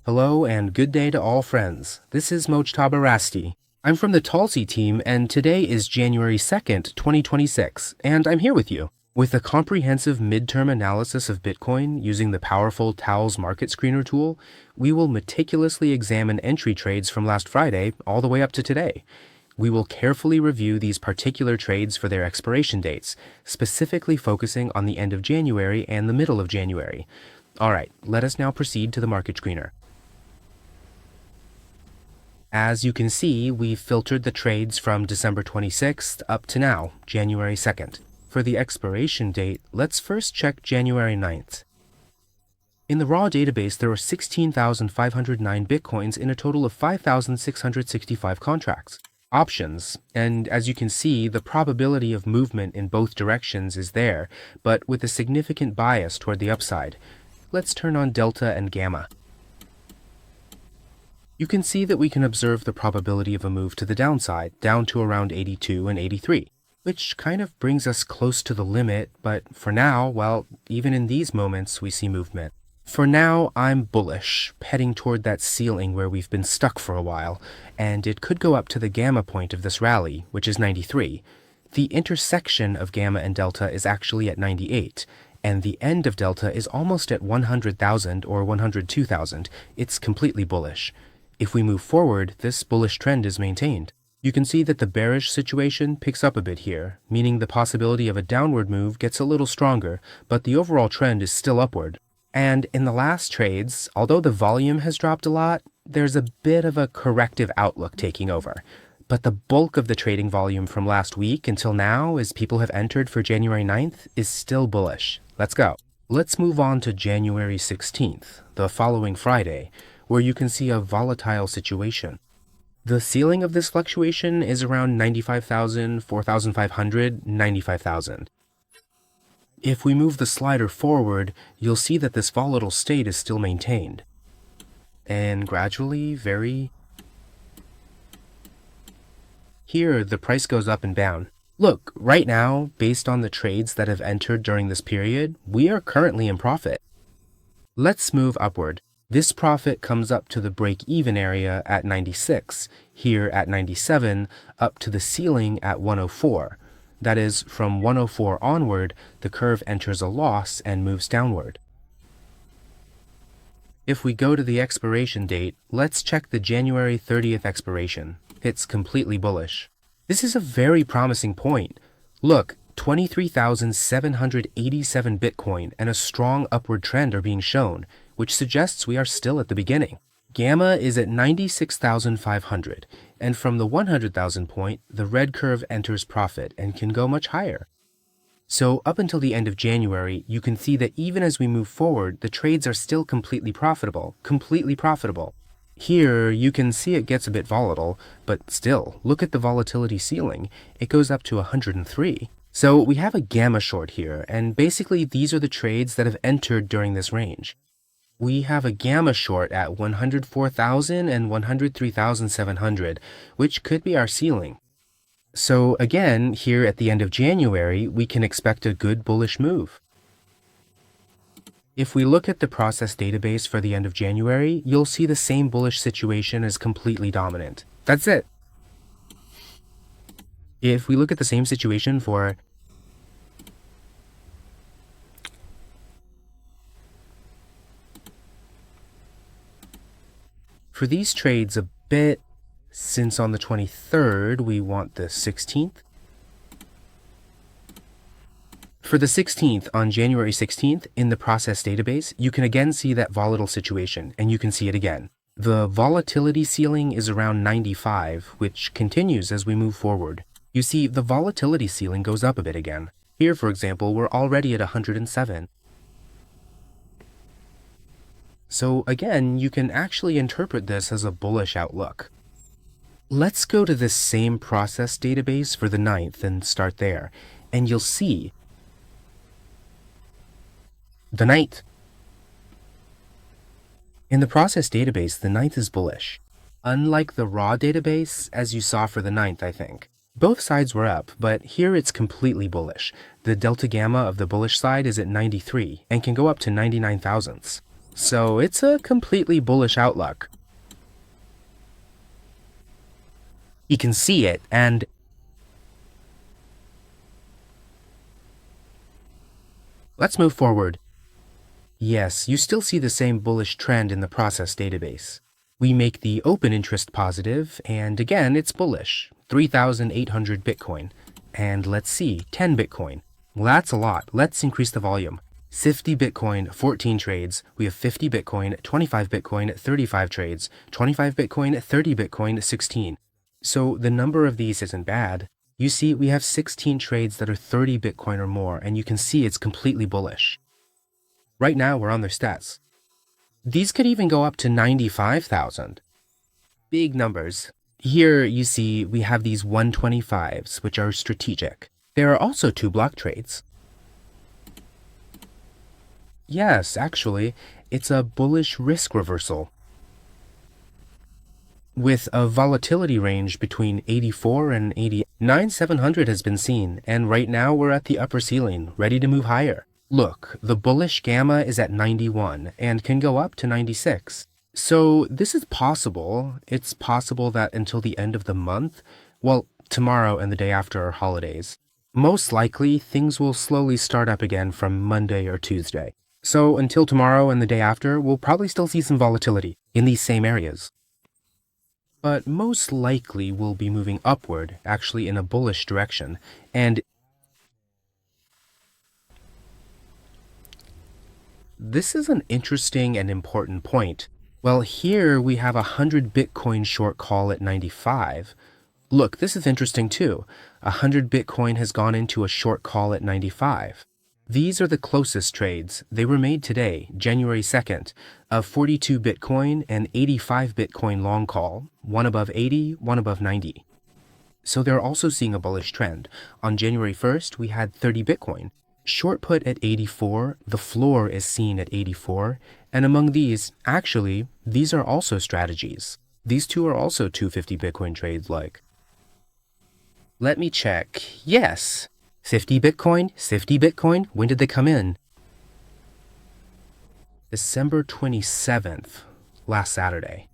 Hello and good day to all friends. This is Mojtaba Rasti. I'm from the Thales team and today is January 2nd, 2026, and I'm here with you. With a comprehensive midterm analysis of Bitcoin using the powerful Thales market screener tool, we will meticulously examine entry trades from last Friday all the way up to today. We will carefully review these particular trades for their expiration dates, specifically focusing on the end of January and the middle of January. Alright, let us now proceed to the market screener. As you can see, we've filtered the trades from December 26th up to now, January 2nd. For the expiration date, let's first check January 9th. In the raw database, there are 16,509 Bitcoins in a total of 5,665 contracts. Options, and as you can see, the probability of movement in both directions is there, but with a significant bias toward the upside. Let's turn on Delta and Gamma. You can see that we can observe the probability of a move to the downside, down to around 82 and 83, which kind of brings us close to the limit, but for now, well, even in these moments, we see movement. For now, I'm bullish, heading toward that ceiling where we've been stuck for a while, and it could go up to the gamma point of this rally, which is 93. The intersection of gamma and delta is actually at 98, and the end of delta is almost at 100,000 or 102,000. It's completely bullish. If we move forward, this bullish trend is maintained. You can see that the bearish situation picks up a bit here, meaning the possibility of a downward move gets a little stronger, but the overall trend is still upward. And in the last trades, although the volume has dropped a lot, there's a bit of a corrective outlook taking over. But the bulk of the trading volume from last week until now, as people have entered for January 9th, is still bullish. Let's go. Let's move on to January 16th, the following Friday, where you can see a volatile situation. The ceiling of this fluctuation is around 95,000, 4,500, 95,000. If we move the slider forward, you'll see that this volatile state is still maintained. And gradually, here, the price goes up and down. Look, right now, based on the trades that have entered during this period, we are currently in profit. Let's move upward. This profit comes up to the break-even area at 96, here at 97, up to the ceiling at 104. That is, from 104 onward, the curve enters a loss and moves downward. If we go to the expiration date, let's check the January 30th expiration. It's completely bullish. This is a very promising point. Look, 23,787 Bitcoin and a strong upward trend are being shown, which suggests we are still at the beginning. Gamma is at 96,500, and from the 100,000 point, the red curve enters profit and can go much higher. So up until the end of January, you can see that even as we move forward, the trades are still completely profitable. Here, you can see it gets a bit volatile, but still, look at the volatility ceiling. It goes up to 103. So we have a gamma short here, and basically these are the trades that have entered during this range. We have a gamma short at 104,000 and 103,700, which could be our ceiling. So again, here at the end of January, we can expect a good bullish move. If we look at the process database for the end of January, you'll see the same bullish situation as completely dominant. That's it. If we look at the same situation for these trades a bit, since on the 23rd we want the 16th. For the 16th, on January 16th, in the process database, you can again see that volatile situation, and you can see it again. The volatility ceiling is around 95, which continues as we move forward. You see, the volatility ceiling goes up a bit again. Here, for example, we're already at 107. So again, you can actually interpret this as a bullish outlook. Let's go to this same process database for the 9th and start there, and you'll see the 9th. In the process database, the 9th is bullish. Unlike the raw database, as you saw for the 9th, I think. Both sides were up, but here it's completely bullish. The delta gamma of the bullish side is at 93 and can go up to 99 thousandths. So it's a completely bullish outlook. You can see it, and let's move forward. Yes, you still see the same bullish trend in the process database. We make the open interest positive, and again, it's bullish. 3,800 Bitcoin. And let's see, 10 Bitcoin. Well, that's a lot. Let's increase the volume. 50 Bitcoin, 14 trades. We have 50 Bitcoin, 25 Bitcoin, 35 trades. 25 Bitcoin, 30 Bitcoin, 16. So the number of these isn't bad. You see, we have 16 trades that are 30 Bitcoin or more, and you can see it's completely bullish. Right now, we're on their stats. These could even go up to 95,000. Big numbers. Here you see we have these 125s, which are strategic. There are also 2 block trades. Yes, actually, it's a bullish risk reversal with a volatility range between 84 and 80. 9,700 has been seen, and right now we're at the upper ceiling, ready to move higher. Look, the bullish gamma is at 91 and can go up to 96. So this is possible. It's possible that until the end of the month, well, tomorrow and the day after are holidays, most likely things will slowly start up again from Monday or Tuesday. So until tomorrow and the day after, we'll probably still see some volatility in these same areas. But most likely we'll be moving upward, actually in a bullish direction, and this is an interesting and important point. Well, here we have a 100 Bitcoin short call at 95. Look, this is interesting too. 100 Bitcoin has gone into a short call at 95. These are the closest trades. They were made today, January 2nd, of 42 Bitcoin and 85 Bitcoin long call, one above 80, one above 90. So they're also seeing a bullish trend. On January 1st, we had 30 Bitcoin. Short put at 84, the floor is seen at 84, and among these, actually, these are also strategies. These two are also 250 Bitcoin trades like. Let me check. Yes. 50 Bitcoin, 50 Bitcoin. When did they come in? December 27th, last Saturday.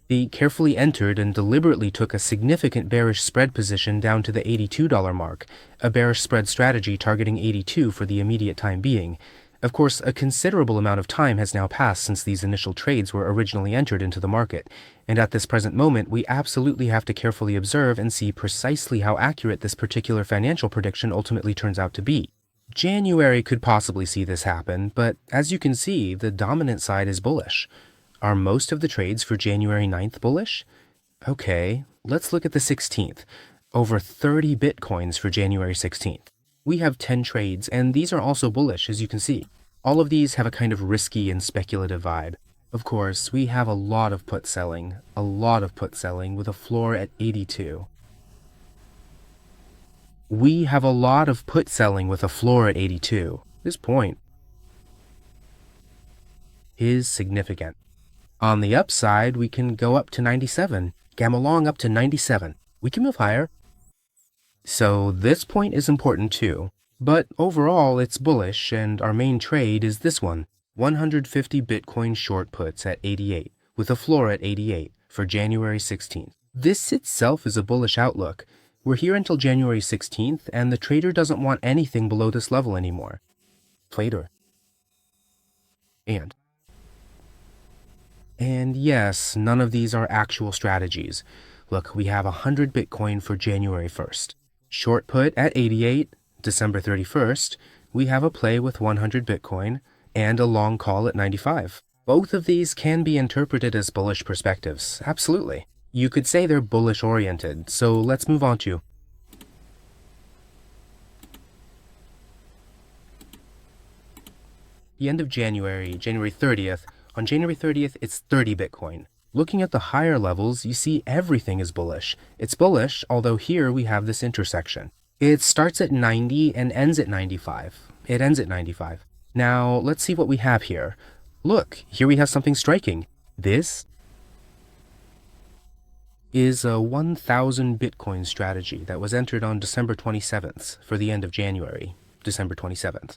They carefully entered and deliberately took a significant bearish spread position down to the $82 mark, a bearish spread strategy targeting 82 for the immediate time being. Of course, a considerable amount of time has now passed since these initial trades were originally entered into the market, and at this present moment, we absolutely have to carefully observe and see precisely how accurate this particular financial prediction ultimately turns out to be. January could possibly see this happen, but as you can see, the dominant side is bullish. Are most of the trades for January 9th bullish? Okay, let's look at the 16th. Over 30 Bitcoins for January 16th. We have 10 trades, and these are also bullish, as you can see. All of these have a kind of risky and speculative vibe. Of course, we have a lot of put selling with a floor at 82. We have a lot of put selling with a floor at 82. This point is significant. On the upside, we can go up to 97. Gamma long up to 97. We can move higher. So this point is important too. But overall, it's bullish, and our main trade is this one. 150 Bitcoin short puts at 88, with a floor at 88 for January 16th. This itself is a bullish outlook. We're here until January 16th, and the trader doesn't want anything below this level anymore. Trader. And yes, none of these are actual strategies. Look, we have 100 Bitcoin for January 1st. Short put at 88, December 31st, we have a play with 100 Bitcoin and a long call at 95. Both of these can be interpreted as bullish perspectives, absolutely. You could say they're bullish oriented, so let's move on to the end of January, January 30th. On January 30th, it's 30 Bitcoin. Looking at the higher levels, you see everything is bullish. It's bullish, although here we have this intersection. It starts at 90 and ends at 95. It ends at 95. Now, let's see what we have here. Look, here we have something striking. This is a 1,000 Bitcoin strategy that was entered on December 27th for the end of January, December 27th.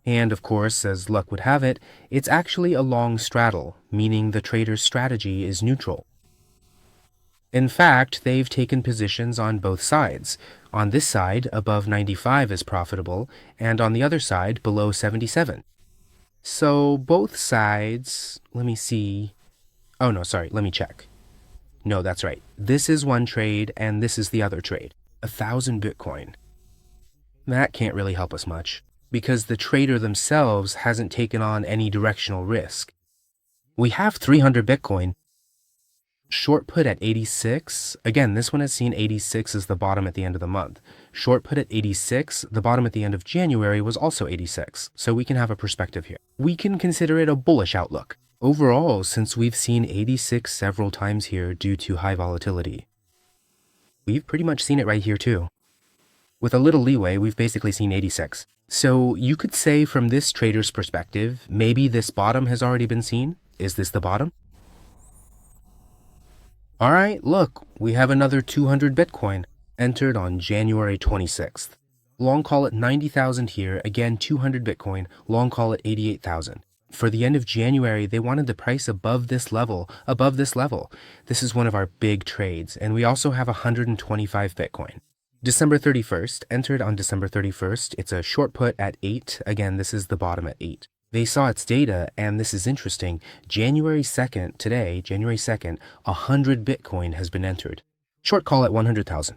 And of course, as luck would have it, it's actually a long straddle, meaning the trader's strategy is neutral. In fact, they've taken positions on both sides. On this side, above 95 is profitable, and on the other side, below 77. So both sides, let me see. Oh no, sorry, let me check. No, that's right. This is one trade, and this is the other trade. 1,000 Bitcoin. That can't really help us much, because the trader themselves hasn't taken on any directional risk. We have 300 Bitcoin. Short put at 86. Again, this one has seen 86 as the bottom at the end of the month. Short put at 86, the bottom at the end of January was also 86, so we can have a perspective here. We can consider it a bullish outlook. Overall, since we've seen 86 several times here due to high volatility, we've pretty much seen it right here too. With a little leeway, we've basically seen 86. So you could say from this trader's perspective, maybe this bottom has already been seen. Is this the bottom? All right, look, we have another 200 Bitcoin entered on January 26th. Long call at 90,000 here, again 200 Bitcoin, long call at 88,000. For the end of January, they wanted the price above this level. This is one of our big trades, and we also have 125 Bitcoin. December 31st, entered on December 31st. It's a short put at 8. Again, this is the bottom at 8. They saw its data, and this is interesting. January 2nd, today, January 2nd, 100 Bitcoin has been entered. Short call at 100,000.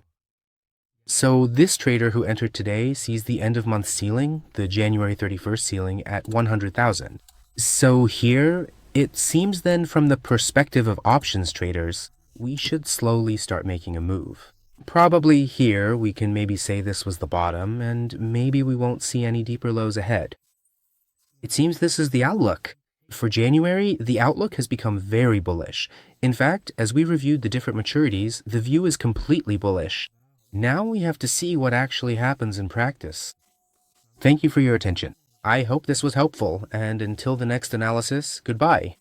So this trader who entered today sees the end of month ceiling, the January 31st ceiling, at 100,000. So here, it seems then from the perspective of options traders, we should slowly start making a move. Probably here, we can maybe say this was the bottom, and maybe we won't see any deeper lows ahead. It seems this is the outlook. For January, the outlook has become very bullish. In fact, as we reviewed the different maturities, the view is completely bullish. Now we have to see what actually happens in practice. Thank you for your attention. I hope this was helpful, and until the next analysis, goodbye.